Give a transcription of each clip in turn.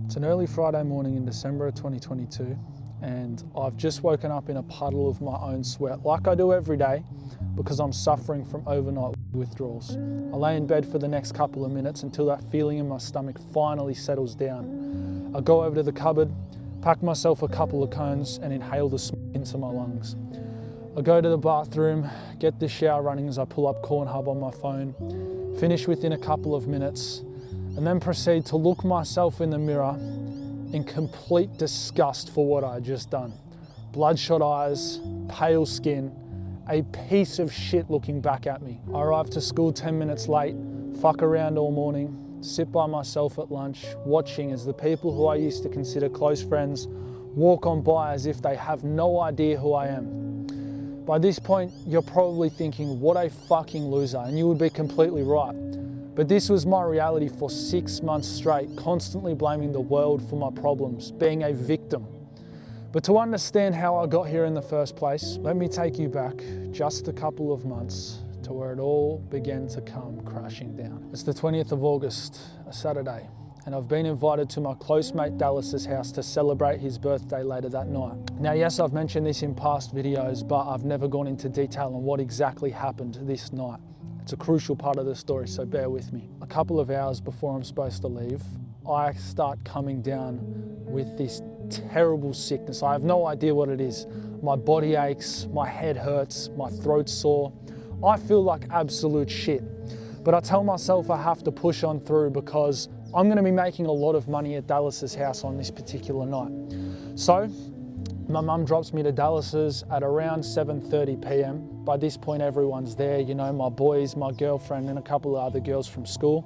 It's an early Friday morning in December of 2022, and I've just woken up in a puddle of my own sweat, like I do every day, because I'm suffering from overnight withdrawals. I lay in bed for the next couple of minutes until that feeling in my stomach finally settles down. I go over to the cupboard, pack myself a couple of cones and inhale the smoke into my lungs. I go to the bathroom, get the shower running as I pull up Cornhub on my phone, finish within a couple of minutes, and then proceed to look myself in the mirror in complete disgust for what I had just done. Bloodshot eyes, pale skin, a piece of shit looking back at me. I arrived to school 10 minutes late, fuck around all morning, sit by myself at lunch, watching as the people who I used to consider close friends walk on by as if they have no idea who I am. By this point, you're probably thinking, what a fucking loser, and you would be completely right. But this was my reality for 6 months straight, constantly blaming the world for my problems, being a victim. But to understand how I got here in the first place, let me take you back just a couple of months to where it all began to come crashing down. It's the 20th of August, a Saturday, and I've been invited to my close mate Dallas's house to celebrate his birthday later that night. Now, yes, I've mentioned this in past videos, but I've never gone into detail on what exactly happened this night. It's a crucial part of the story, so bear with me. A couple of hours before I'm supposed to leave, I start coming down with this terrible sickness. I have no idea what it is. My body aches, my head hurts, my throat's sore. I feel like absolute shit. But I tell myself I have to push on through because I'm gonna be making a lot of money at Dallas's house on this particular night. So, my mum drops me to Dallas's at around 7:30 p.m. By this point, everyone's there, you know, my boys, my girlfriend, and a couple of other girls from school.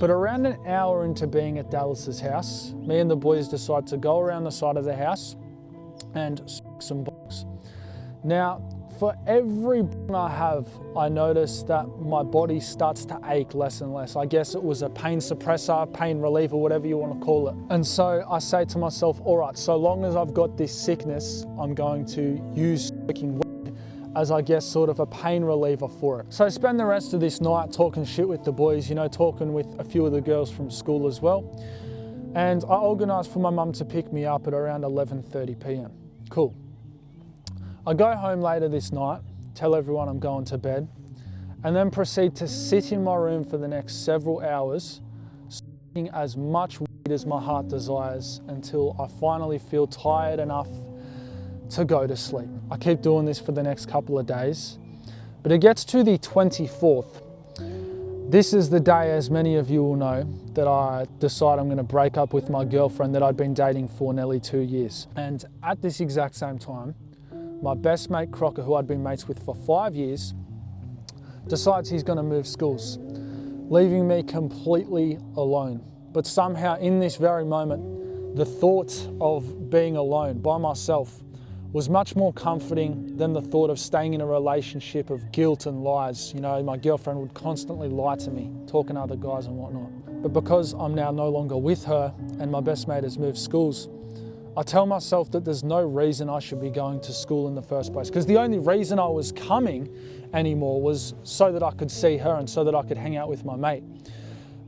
But around an hour into being at Dallas's house, me and the boys decide to go around the side of the house and smoke some bongs. Now, for every bong I have, I notice that my body starts to ache less and less. I guess it was a pain suppressor, pain reliever, whatever you want to call it. And so I say to myself, all right, so long as I've got this sickness, I'm going to use smoking weed as, I guess, sort of a pain reliever for it. So I spend the rest of this night talking shit with the boys, you know, talking with a few of the girls from school as well. And I organised for my mum to pick me up at around 11:30 p.m. Cool. I go home later this night, tell everyone I'm going to bed, and then proceed to sit in my room for the next several hours, smoking as much weed as my heart desires until I finally feel tired enough to go to sleep. I keep doing this for the next couple of days, but it gets to the 24th. This is the day, as many of you will know, that I decide I'm going to break up with my girlfriend that I'd been dating for nearly 2 years. And at this exact same time, my best mate Crocker, who I'd been mates with for 5 years, decides he's going to move schools, leaving me completely alone. But somehow in this very moment, the thought of being alone by myself was much more comforting than the thought of staying in a relationship of guilt and lies. You know, my girlfriend would constantly lie to me, talking to other guys and whatnot. But because I'm now no longer with her and my best mate has moved schools, I tell myself that there's no reason I should be going to school in the first place, because the only reason I was coming anymore was so that I could see her and so that I could hang out with my mate.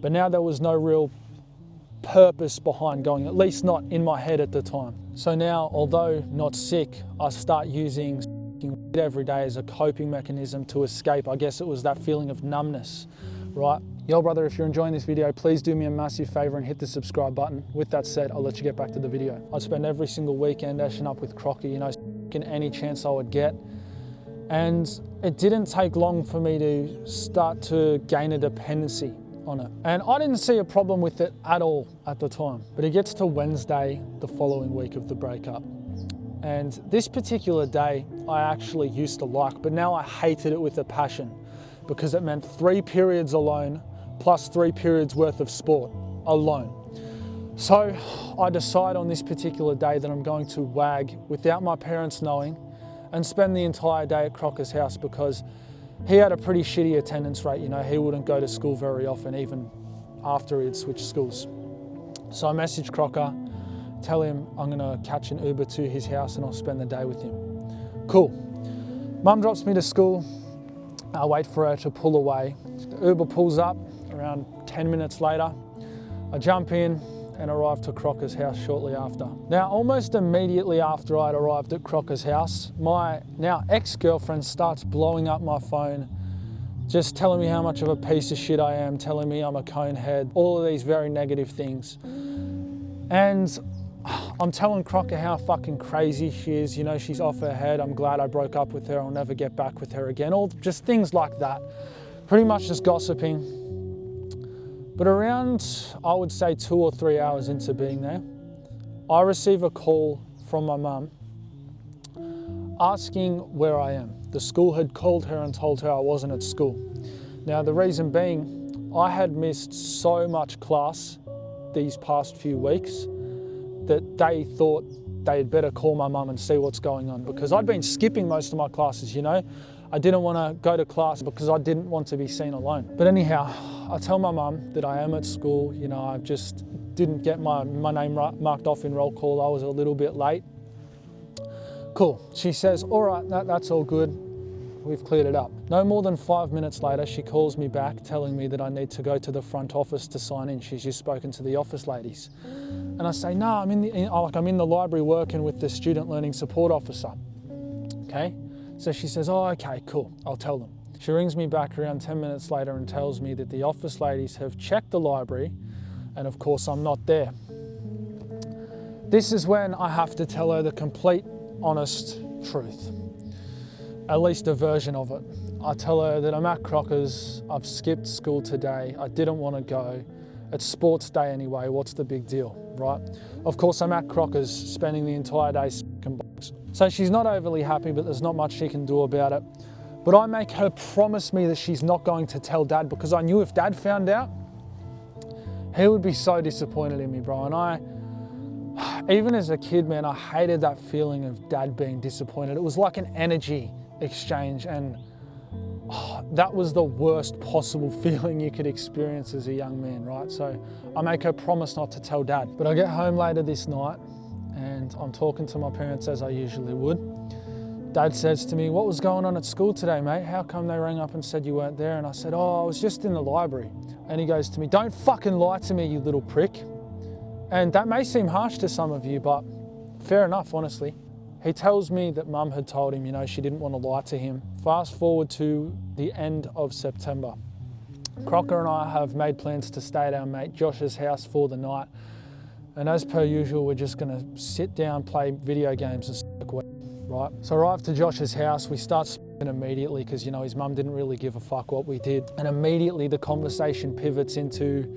But now there was no real purpose behind going, at least not in my head at the time. So now, although not sick, I start using weed every day as a coping mechanism to escape. I guess it was that feeling of numbness, right? Yo brother, if you're enjoying this video, please do me a massive favor and hit the subscribe button. With that said, I'll let you get back to the video. I'd spend every single weekend ashing up with Crocker, you know, any chance I would get. And it didn't take long for me to start to gain a dependency on it. And I didn't see a problem with it at all at the time. But it gets to Wednesday, the following week of the breakup. And this particular day, I actually used to like, but now I hated it with a passion because it meant 3 periods alone, plus 3 periods worth of sport alone. So I decide on this particular day that I'm going to wag without my parents knowing and spend the entire day at Crocker's house because he had a pretty shitty attendance rate. You know, he wouldn't go to school very often, even after he had switched schools. So I message Crocker, tell him I'm gonna catch an Uber to his house and I'll spend the day with him. Cool. Mum drops me to school. I wait for her to pull away. The Uber pulls up around 10 minutes later. I jump in and arrive to Crocker's house shortly after. Now, almost immediately after I'd arrived at Crocker's house, my now ex-girlfriend starts blowing up my phone, just telling me how much of a piece of shit I am, telling me I'm a conehead, all of these very negative things. And I'm telling Crocker how fucking crazy she is. You know, she's off her head. I'm glad I broke up with her. I'll never get back with her again. All just things like that. Pretty much just gossiping. But around, I would say 2 or 3 hours into being there, I receive a call from my mum asking where I am. The school had called her and told her I wasn't at school. Now, the reason being, I had missed so much class these past few weeks that they thought they'd better call my mum and see what's going on, because I'd been skipping most of my classes, you know. I didn't want to go to class because I didn't want to be seen alone. But anyhow, I tell my mum that I am at school. You know, I just didn't get my name marked off in roll call. I was a little bit late. Cool. She says, all right, that's all good. We've cleared it up. No more than 5 minutes later, she calls me back telling me that I need to go to the front office to sign in. She's just spoken to the office ladies. And I say, no, I'm in the library working with the student learning support officer. Okay. So she says, oh, okay, cool, I'll tell them. She rings me back around 10 minutes later and tells me that the office ladies have checked the library and of course I'm not there. This is when I have to tell her the complete, honest truth. At least a version of it. I tell her that I'm at Crocker's, I've skipped school today, I didn't want to go. It's sports day anyway, what's the big deal, right? Of course I'm at Crocker's, spending the entire day smacking blokes. So she's not overly happy, but there's not much she can do about it. But I make her promise me that she's not going to tell Dad, because I knew if Dad found out, he would be so disappointed in me, bro. And even as a kid, man, I hated that feeling of Dad being disappointed. It was like an energy exchange, and that was the worst possible feeling you could experience as a young man, right? So I make her promise not to tell Dad. But I get home later this night and I'm talking to my parents as I usually would. Dad says to me, what was going on at school today, mate? How come they rang up and said you weren't there? And I said, oh, I was just in the library. And he goes to me, don't fucking lie to me, you little prick. And that may seem harsh to some of you, but fair enough, honestly. He tells me that Mum had told him, you know, she didn't want to lie to him. Fast forward to the end of September. Crocker and I have made plans to stay at our mate Josh's house for the night. And as per usual, we're just gonna sit down, play video games and smoke weed, right? So arrive to Josh's house, we start speaking immediately because, you know, his mum didn't really give a fuck what we did. And immediately the conversation pivots into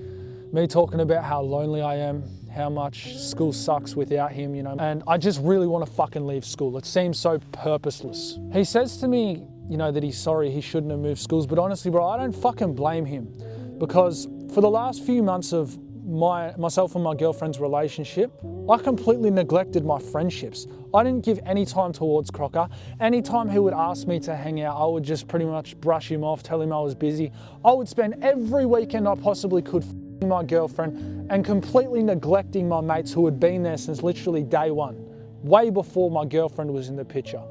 me talking about how lonely I am, how much school sucks without him, you know, and I just really want to fucking leave school. It seems so purposeless. He says to me, you know, that he's sorry he shouldn't have moved schools, but honestly, bro, I don't fucking blame him, because for the last few months of myself and my girlfriend's relationship, I completely neglected my friendships. I didn't give any time towards Crocker. Anytime he would ask me to hang out, I would just pretty much brush him off, tell him I was busy. I would spend every weekend I possibly could f***ing my girlfriend and completely neglecting my mates who had been there since literally day one, way before my girlfriend was in the picture.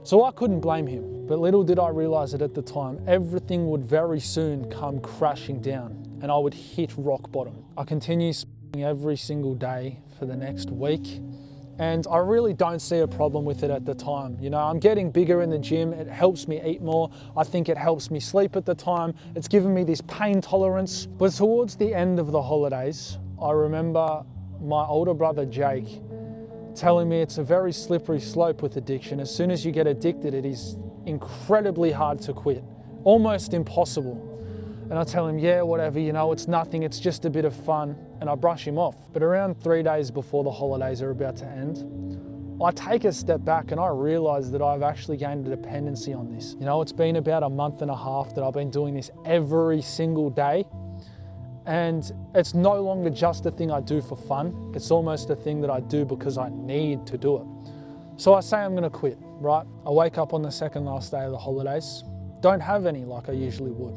So I couldn't blame him. But little did I realize that at the time, everything would very soon come crashing down and I would hit rock bottom. I continue spending every single day for the next week, and I really don't see a problem with it at the time. You know, I'm getting bigger in the gym, it helps me eat more, I think it helps me sleep at the time, it's given me this pain tolerance. But towards the end of the holidays, I remember my older brother Jake telling me it's a very slippery slope with addiction. As soon as you get addicted, it is incredibly hard to quit, almost impossible. And I tell him, yeah, whatever, you know, it's nothing, it's just a bit of fun, and I brush him off. But around 3 days before the holidays are about to end, I take a step back and I realize that I've actually gained a dependency on this. You know, it's been about a month and a half that I've been doing this every single day, and it's no longer just a thing I do for fun, it's almost a thing that I do because I need to do it. So I say I'm gonna quit, right? I wake up on the second last day of the holidays, don't have any like I usually would.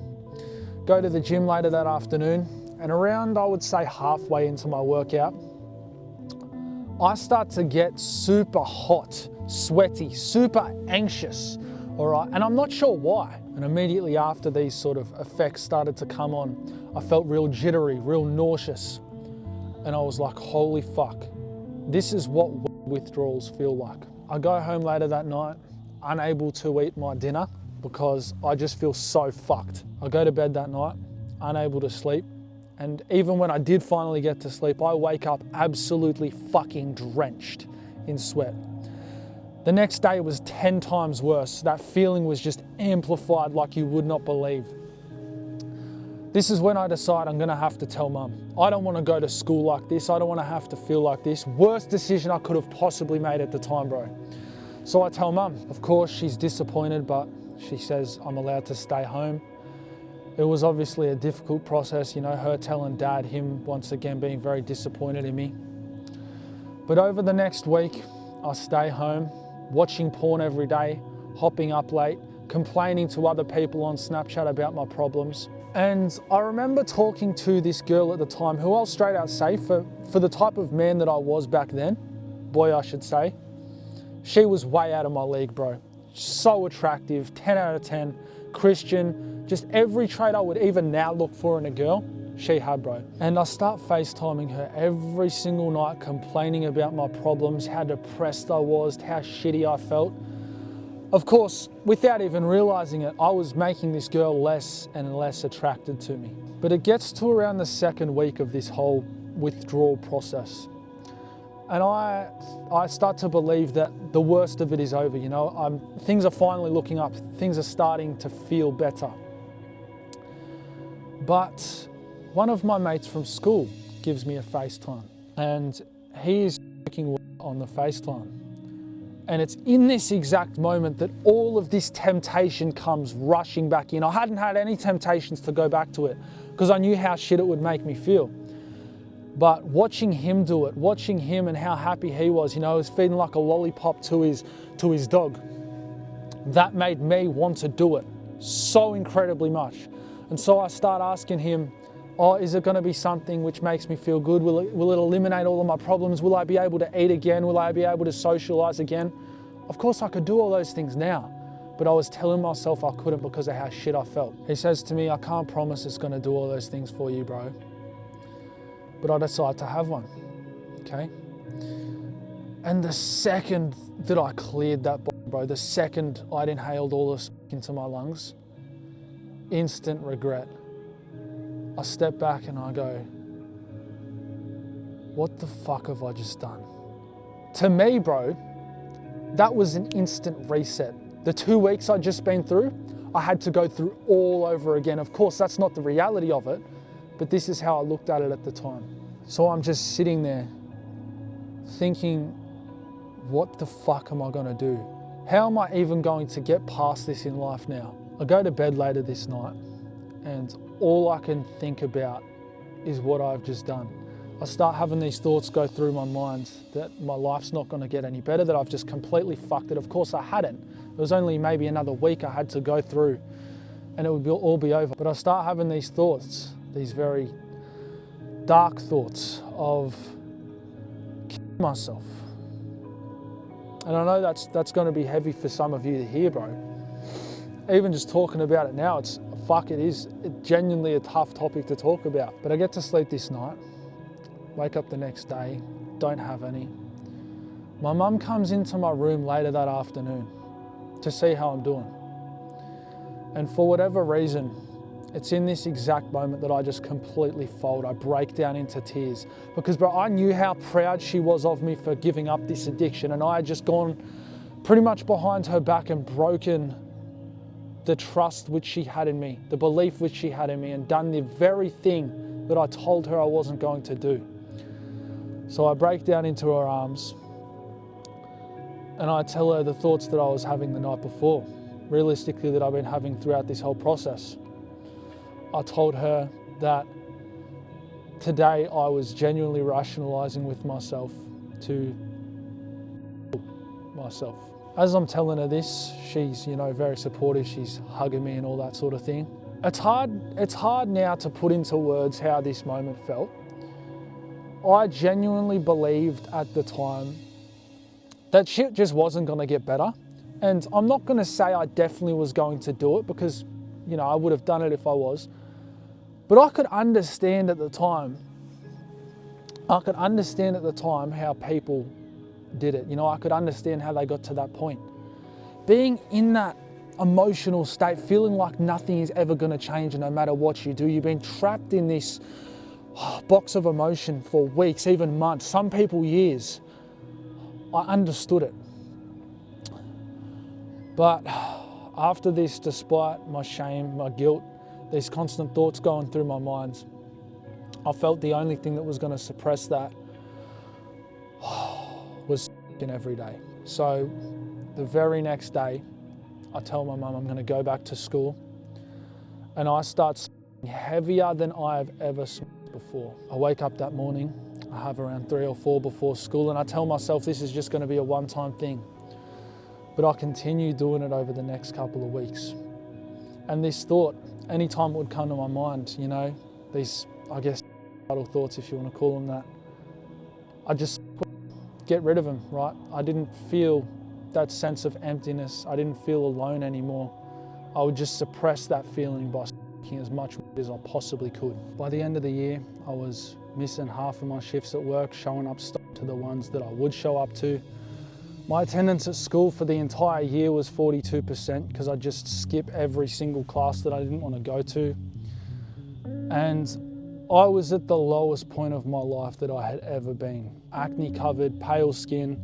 Go to the gym later that afternoon, and around, I would say halfway into my workout, I start to get super hot, sweaty, super anxious, all right? And I'm not sure why. And immediately after these sort of effects started to come on, I felt real jittery, real nauseous. And I was like, holy fuck, this is what withdrawals feel like. I go home later that night, unable to eat my dinner because I just feel so fucked. I go to bed that night, unable to sleep. And even when I did finally get to sleep, I wake up absolutely fucking drenched in sweat. The next day was 10 times worse. That feeling was just amplified like you would not believe. This is when I decide I'm gonna have to tell mum. I don't wanna go to school like this. I don't wanna have to feel like this. Worst decision I could have possibly made at the time, bro. So I tell mum. Of course, she's disappointed, but she says I'm allowed to stay home. It was obviously a difficult process, you know, her telling dad, him once again being very disappointed in me. But over the next week, I stay home, watching porn every day, hopping up late, complaining to other people on Snapchat about my problems. And I remember talking to this girl at the time who I'll straight out say, for the type of man that I was back then, boy I should say, she was way out of my league, bro. So attractive, 10 out of 10, Christian, just every trait I would even now look for in a girl, she had, bro. And I start FaceTiming her every single night, complaining about my problems, how depressed I was, how shitty I felt. Of course, without even realizing it, I was making this girl less and less attracted to me. But it gets to around the second week of this whole withdrawal process. And I start to believe that the worst of it is over, you know. Things are finally looking up. Things are starting to feel better. But one of my mates from school gives me a FaceTime. And he is working on the FaceTime. And it's in this exact moment that all of this temptation comes rushing back in. I hadn't had any temptations to go back to it because I knew how shit it would make me feel. But watching him do it, watching him and how happy he was, you know, he was feeding like a lollipop to his dog. That made me want to do it so incredibly much. And so I start asking him, oh, is it going to be something which makes me feel good? Will it eliminate all of my problems? Will I be able to eat again? Will I be able to socialize again? Of course I could do all those things now, but I was telling myself I couldn't because of how shit I felt. He says to me, I can't promise it's going to do all those things for you, bro. But I decide to have one, okay? And the second that I cleared that, bro, the second I'd inhaled all the smoke into my lungs, instant regret. I step back and I go, what the fuck have I just done? To me, bro, that was an instant reset. The 2 weeks I'd just been through, I had to go through all over again. Of course, that's not the reality of it, but this is how I looked at it at the time. So I'm just sitting there thinking, what the fuck am I gonna do? How am I even going to get past this in life now? I go to bed later this night and all I can think about is what I've just done. I start having these thoughts go through my mind that my life's not gonna get any better, that I've just completely fucked it. Of course I hadn't. It was only maybe another week I had to go through and it would all be over. But I start having these thoughts, these very dark thoughts of killing myself. And I know that's gonna be heavy for some of you to hear, bro. Even just talking about it now, it's genuinely a tough topic to talk about. But I get to sleep this night, wake up the next day, don't have any. My mum comes into my room later that afternoon to see how I'm doing. And for whatever reason, it's in this exact moment that I just completely fold. I break down into tears because, bro, I knew how proud she was of me for giving up this addiction, and I had just gone pretty much behind her back and broken the trust which she had in me, the belief which she had in me, and done the very thing that I told her I wasn't going to do. So I break down into her arms and I tell her the thoughts that I was having the night before, realistically that I've been having throughout this whole process. I told her that today I was genuinely rationalizing with myself to myself. As I'm telling her this, she's, you know, very supportive. She's hugging me and all that sort of thing. It's hard now to put into words how this moment felt. I genuinely believed at the time that shit just wasn't gonna get better. And I'm not gonna say I definitely was going to do it because, you know, I would have done it if I was. But I could understand at the time I could understand at the time how people did it. You know, I could understand how they got to that point. Being in that emotional state, feeling like nothing is ever going to change no matter what you do. You've been trapped in this box of emotion for weeks, even months, some people years. I understood it. But after this, despite my shame, my guilt, these constant thoughts going through my mind, I felt the only thing that was going to suppress that was every day. So the very next day, I tell my mum I'm going to go back to school, and I start heavier than I have ever smoked before. I wake up that morning, I have around 3 or 4 before school, and I tell myself this is just going to be a one-time thing. But I continue doing it over the next couple of weeks. And this thought, anytime it would come to my mind, you know, these, I guess, idle thoughts, if you want to call them that, I just get rid of them, right? I didn't feel that sense of emptiness. I didn't feel alone anymore. I would just suppress that feeling by smoking as much as I possibly could. By the end of the year, I was missing half of my shifts at work, showing up to the ones that I would show up to. My attendance at school for the entire year was 42% because I just skip every single class that I didn't want to go to. And I was at the lowest point of my life that I had ever been. Acne covered, pale skin,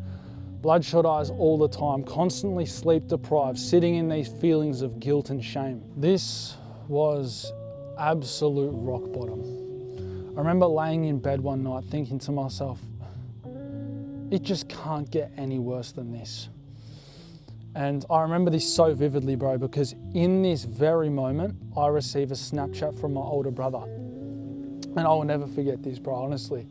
bloodshot eyes all the time, constantly sleep deprived, sitting in these feelings of guilt and shame. This was absolute rock bottom. I remember laying in bed one night thinking to myself, it just can't get any worse than this. And I remember this so vividly, bro, because in this very moment, I receive a Snapchat from my older brother. And I will never forget this, bro, honestly.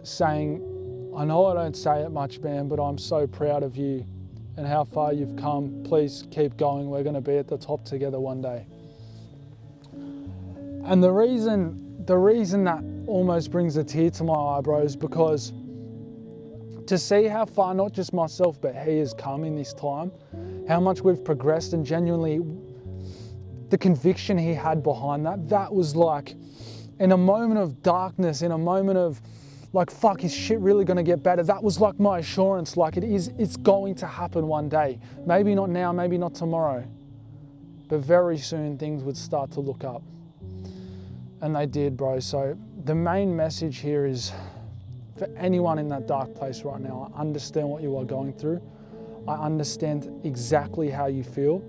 Saying, I know I don't say it much, man, but I'm so proud of you and how far you've come. Please keep going. We're going to be at the top together one day. And the reason that almost brings a tear to my eye, bro, is because to see how far, not just myself, but he has come in this time, how much we've progressed, and genuinely the conviction he had behind that was like, in a moment of darkness, in a moment of like, fuck, is shit really gonna get better? That was like my assurance, like it's going to happen one day. Maybe not now, maybe not tomorrow, but very soon things would start to look up. And they did, bro. So the main message here is, for anyone in that dark place right now, I understand what you are going through. I understand exactly how you feel.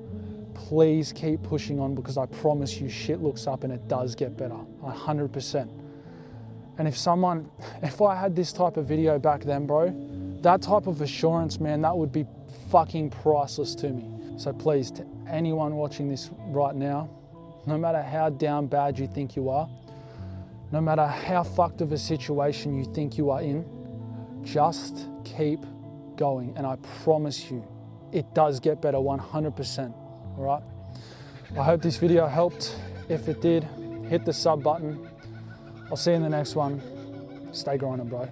Please keep pushing on, because I promise you shit looks up and it does get better, 100%. And if I had this type of video back then, bro, that type of assurance, man, that would be fucking priceless to me. So please, to anyone watching this right now, no matter how down bad you think you are, no matter how fucked of a situation you think you are in, just keep going. And I promise you, it does get better 100%, all right? I hope this video helped. If it did, hit the sub button. I'll see you in the next one. Stay grinding, bro.